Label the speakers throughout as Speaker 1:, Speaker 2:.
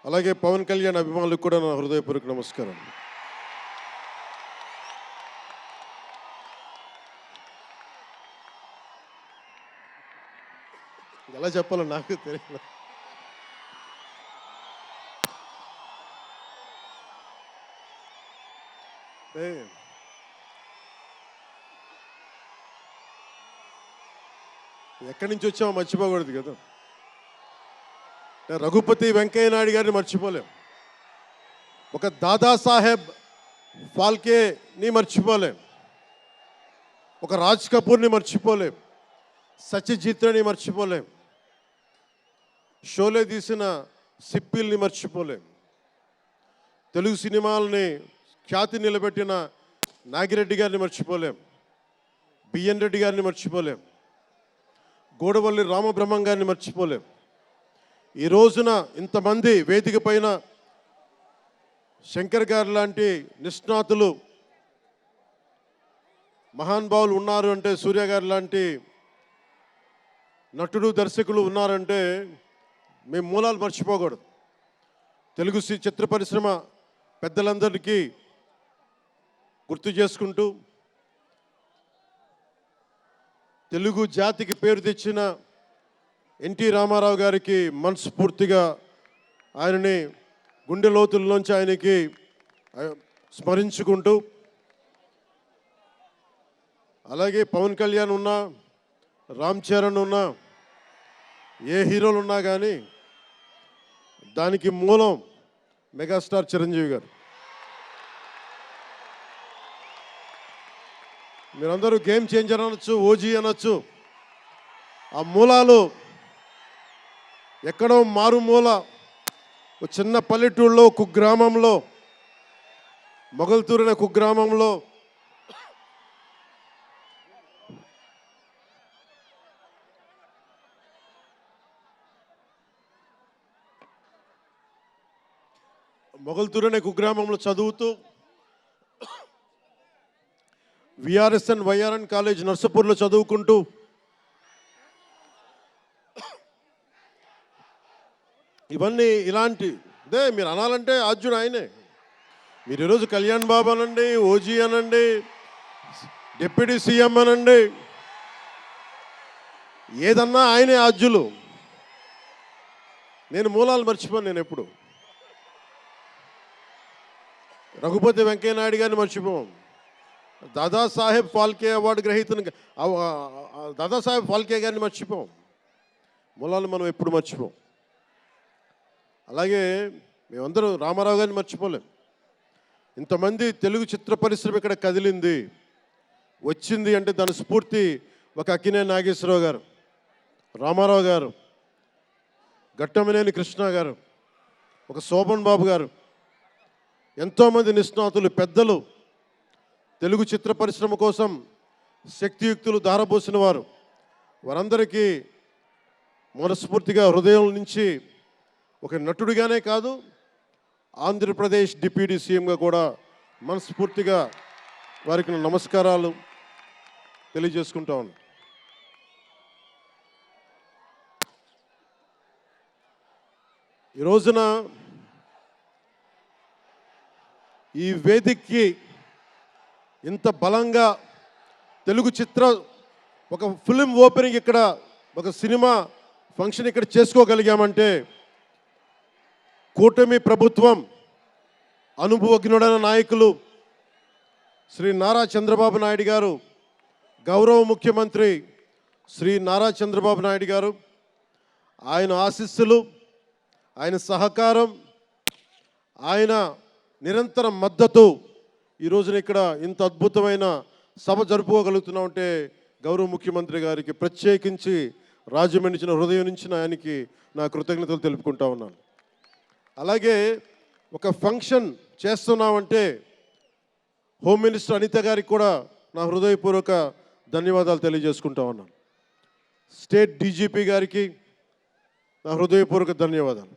Speaker 1: అలాగే పవన్ కళ్యాణ్ అభిమానులకు కూడా నా హృదయపూర్వక నమస్కారం. ఎలా చెప్పాలో నాకు తెలియదు. ఎక్కడి నుంచి వచ్చామో మర్చిపోకూడదు కదా. రఘుపతి వెంకయ్య నాయుడు గారిని మర్చిపోలేం, ఒక దాదాసాహెబ్ ఫాల్కేని మర్చిపోలేం, ఒక రాజ్ కపూర్ని మర్చిపోలేం, సత్యజిత్ని మర్చిపోలేం, షోలే తీసిన సిప్పిల్ని మర్చిపోలేం, తెలుగు సినిమాలని ఖ్యాతి నిలబెట్టిన నాగిరెడ్డి గారిని మర్చిపోలేం, బిఎన్ రెడ్డి గారిని మర్చిపోలేం, గోడవల్లి రామబ్రహ్మం గారిని మర్చిపోలేం. ఈ రోజున ఇంతమంది వేదిక పైన శంకర్ గారు లాంటి నిష్ణాతులు మహానుభావులు ఉన్నారు అంటే, సూర్య గారు లాంటి నటుడు దర్శకులు ఉన్నారంటే మేము మూలాలు మర్చిపోకూడదు. తెలుగు చిత్ర పరిశ్రమ పెద్దలందరికీ గుర్తు చేసుకుంటూ, తెలుగు జాతికి పేరు తెచ్చిన ఎన్టీ రామారావు గారికి మనస్ఫూర్తిగా ఆయనని గుండె లోతుల్లోంచి ఆయనకి స్మరించుకుంటూ, అలాగే పవన్ కళ్యాణ్ ఉన్నా, రామ్ చరణ్ ఉన్నా, ఏ హీరోలు ఉన్నా కానీ దానికి మూలం మెగాస్టార్ చిరంజీవి గారు. మీరందరూ గేమ్ చేంజర్ అనొచ్చు, ఓజీ అనొచ్చు. ఆ మూలాలు ఎక్కడో మారుమూల ఒక చిన్న పల్లెటూరులో, కుగ్రామంలో, మొగల్తూరు అనే కుగ్రామంలో చదువుతూ విఆర్ఎస్ఎన్ వైఆర్ఎన్ కాలేజ్ నర్సపూర్లో చదువుకుంటూ ఇవన్నీ ఇలాంటిదే మీరు అనాలంటే ఆద్యుడు ఆయనే. మీరు ఈరోజు కళ్యాణ్ బాబు అనండి, ఓజీ అనండి, డిప్యూటీ సీఎం అనండి, ఏదన్నా ఆయనే ఆద్యులు. నేను మూలాలు మర్చిపోను. నేను ఎప్పుడు రఘుపతి వెంకయ్య నాయుడు గారిని మర్చిపోం, దాదాసాహెబ్ ఫాల్కే అవార్డు గ్రహీతను దాదాసాహెబ్ ఫాల్కే గారిని మర్చిపోం. మూలాలు మనం ఎప్పుడు మర్చిపోం. అలాగే మేమందరం రామారావు గారిని మర్చిపోలేం. ఇంతమంది తెలుగు చిత్ర పరిశ్రమ ఇక్కడ కదిలింది, వచ్చింది అంటే దాని స్ఫూర్తి ఒక అక్కినే నాగేశ్వరరావు గారు, రామారావు గారు, గట్టమనేని కృష్ణ గారు, ఒక శోభన్ బాబు గారు, ఎంతోమంది నిష్ణాతులు పెద్దలు తెలుగు చిత్ర పరిశ్రమ కోసం శక్తియుక్తులు ధారపోసిన వారు. వారందరికీ మనస్ఫూర్తిగా హృదయం నుంచి ఒక నటుడిగానే కాదు, ఆంధ్రప్రదేశ్ డిప్యూటీ సీఎంగా కూడా మనస్ఫూర్తిగా వారికి నమస్కారాలు తెలియజేసుకుంటా ఉన్నాను. ఈ రోజున ఈ వేదికకి ఇంత బలంగా తెలుగు చిత్ర ఒక ఫిలిం ఓపెనింగ్ ఇక్కడ, ఒక సినిమా ఫంక్షన్ ఇక్కడ చేసుకోగలిగామంటే కూటమి ప్రభుత్వం, అనుభవజ్ఞుడైన నాయకులు శ్రీ నారా చంద్రబాబు నాయుడు గారు, గౌరవ ముఖ్యమంత్రి శ్రీ నారా చంద్రబాబు నాయుడు గారు, ఆయన ఆశీస్సులు, ఆయన సహకారం, ఆయన నిరంతర మద్దతు ఈ రోజున ఇక్కడ ఇంత అద్భుతమైన సభ జరుపుకోగలుగుతున్నామంటే గౌరవ ముఖ్యమంత్రి గారికి ప్రత్యేకించి రాజమండ్రి హృదయం నుంచి ఆయనకి నా కృతజ్ఞతలు తెలుపుకుంటా ఉన్నాను. అలాగే ఒక ఫంక్షన్ చేస్తున్నామంటే హోమ్ మినిస్టర్ అనిత గారికి కూడా నా హృదయపూర్వక ధన్యవాదాలు తెలియజేసుకుంటా ఉన్నాను. స్టేట్ డీజీపీ గారికి నా హృదయపూర్వక ధన్యవాదాలు.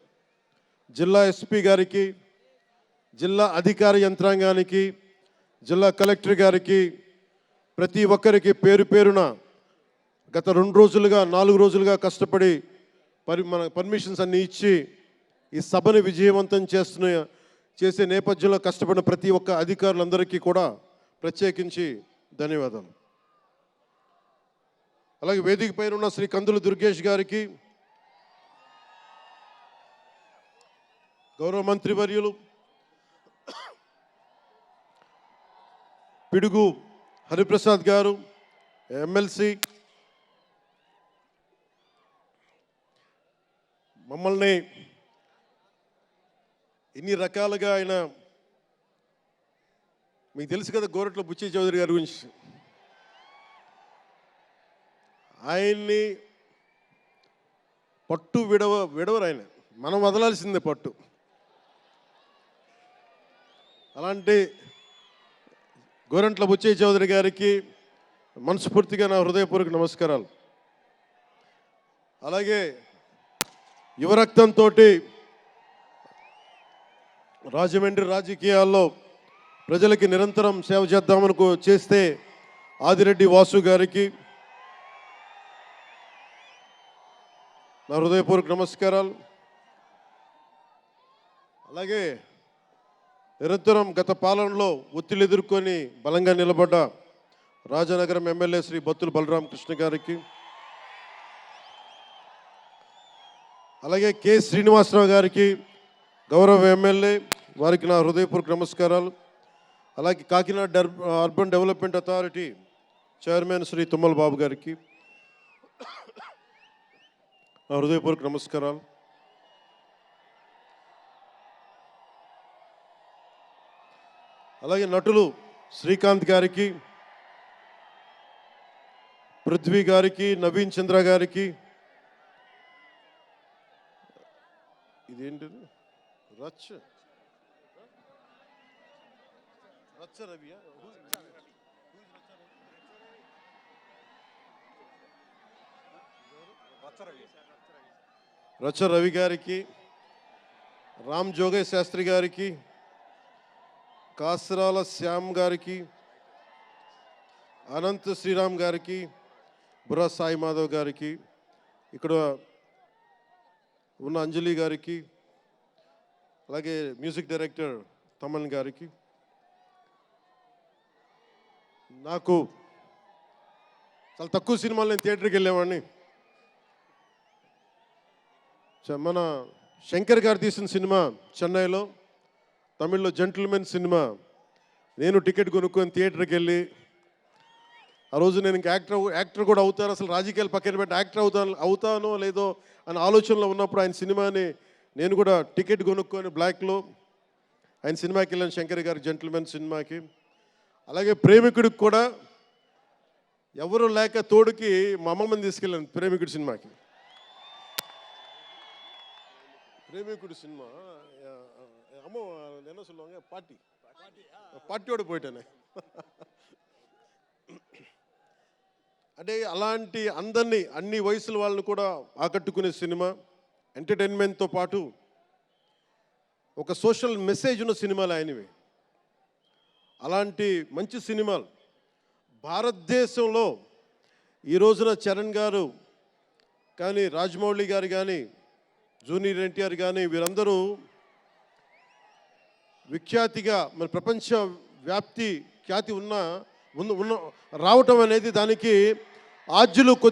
Speaker 1: జిల్లా ఎస్పీ గారికి, జిల్లా అధికార యంత్రాంగానికి, జిల్లా కలెక్టర్ గారికి, ప్రతి ఒక్కరికి పేరు పేరున గత 2 రోజులుగా 4 రోజులుగా కష్టపడి మన పర్మిషన్స్ అన్నీ ఇచ్చి ఈ సభని విజయవంతం చేసే నేపథ్యంలో కష్టపడిన ప్రతి ఒక్క అధికారులందరికీ కూడా ప్రత్యేకించి ధన్యవాదాలు. అలాగే వేదిక పైన ఉన్న శ్రీ కందులు దుర్గేష్ గారికి, గౌరవ మంత్రివర్యులు పిడుగు హరిప్రసాద్ గారు, ఎమ్మెల్సీ, మమ్మల్ని ఇన్ని రకాలుగా ఆయన, మీకు తెలుసు కదా గోరట్ల బుచ్చి చౌదరి గారి గురించి, ఆయన్ని పట్టు విడవరు ఆయన, మనం వదలాల్సిందే పట్టు. అలాంటి గోరంట్ల బుచ్చయ్య చౌదరి గారికి మనస్ఫూర్తిగా నా హృదయపూర్వక నమస్కారాలు. అలాగే యువరక్తంతో రాజమండ్రి రాజకీయాల్లో ప్రజలకి నిరంతరం సేవ చేద్దామని చేస్తే ఆదిరెడ్డి వాసు గారికి నా హృదయపూర్వక నమస్కారాలు. అలాగే నిరంతరం గత పాలనలో ఒత్తిళ్లు ఎదుర్కొని బలంగా నిలబడ్డ రాజనగరం ఎమ్మెల్యే శ్రీ బత్తుల బలరామకృష్ణ గారికి, అలాగే కె శ్రీనివాసరావు గారికి గౌరవ ఎమ్మెల్యే, వారికి నా హృదయపూర్వక నమస్కారాలు. అలాగే Kakinada urban development authority chairman Shri Tummala Babu గారికి నా హృదయపూర్వక నమస్కారాలు. అలాగే నటులు శ్రీకాంత్ గారికి, పృథ్వీ గారికి, నవీన్ చంద్ర గారికి, ఇదేంటిది రచ్చ రవియా, రచ్చ రవి గారికి, రామ్ జోగేశ్ శాస్త్రి గారికి, కాసరాల శ్యామ్ గారికి, అనంత్ శ్రీరామ్ గారికి, బుర్రా సాయి మాధవ్ గారికి, ఇక్కడ ఉన్న అంజలి గారికి, అలాగే మ్యూజిక్ డైరెక్టర్ తమన్ గారికి, నాకు చాలా తక్కువ సినిమాలు నేను థియేటర్కి వెళ్ళేవాడిని. మన శంకర్ గారు తీసిన సినిమా చెన్నైలో, తమిళ్లో జెంటిల్మెన్ సినిమా, నేను టికెట్ కొనుక్కొని థియేటర్కి వెళ్ళి, ఆ రోజు నేను ఇంకా యాక్టర్ కూడా అవుతాను, అసలు రాజకీయాలు పక్కన పెట్టి యాక్టర్ అవుతానో లేదో అనే ఆలోచనలో ఉన్నప్పుడు ఆయన సినిమాని నేను కూడా టికెట్ కొనుక్కొని బ్లాక్లో ఆయన సినిమాకి వెళ్ళాను, శంకర్ గారి జెంటిల్మెన్ సినిమాకి. అలాగే ప్రేమికుడికి కూడా ఎవరు లేక తోడుకి మా అమ్మమ్మని తీసుకెళ్ళాను ప్రేమికుడి సినిమాకి. ప్రేమికుడి సినిమా అమ్మ என்ன சொல்லுவாங்க, పార్టీயோடு పోయిటానే. అంటే అలాంటి అందరినీ, అన్ని వయసుల వాళ్ళని కూడా ఆకట్టుకునే సినిమా, ఎంటర్టైన్మెంట్తో పాటు ఒక సోషల్ మెసేజ్ ఉన్న సినిమాలు ఆయనవి. అలాంటి మంచి సినిమాలు భారతదేశంలో ఈ రోజున చరణ్ గారు కానీ, రాజమౌళి గారు కానీ, జూనియర్ ఎన్టీఆర్ కానీ, వీరందరూ విఖ్యాతిగా మన ప్రపంచ ఖ్యాతి ఉన్న రావటం అనేది దానికి ఆద్యులు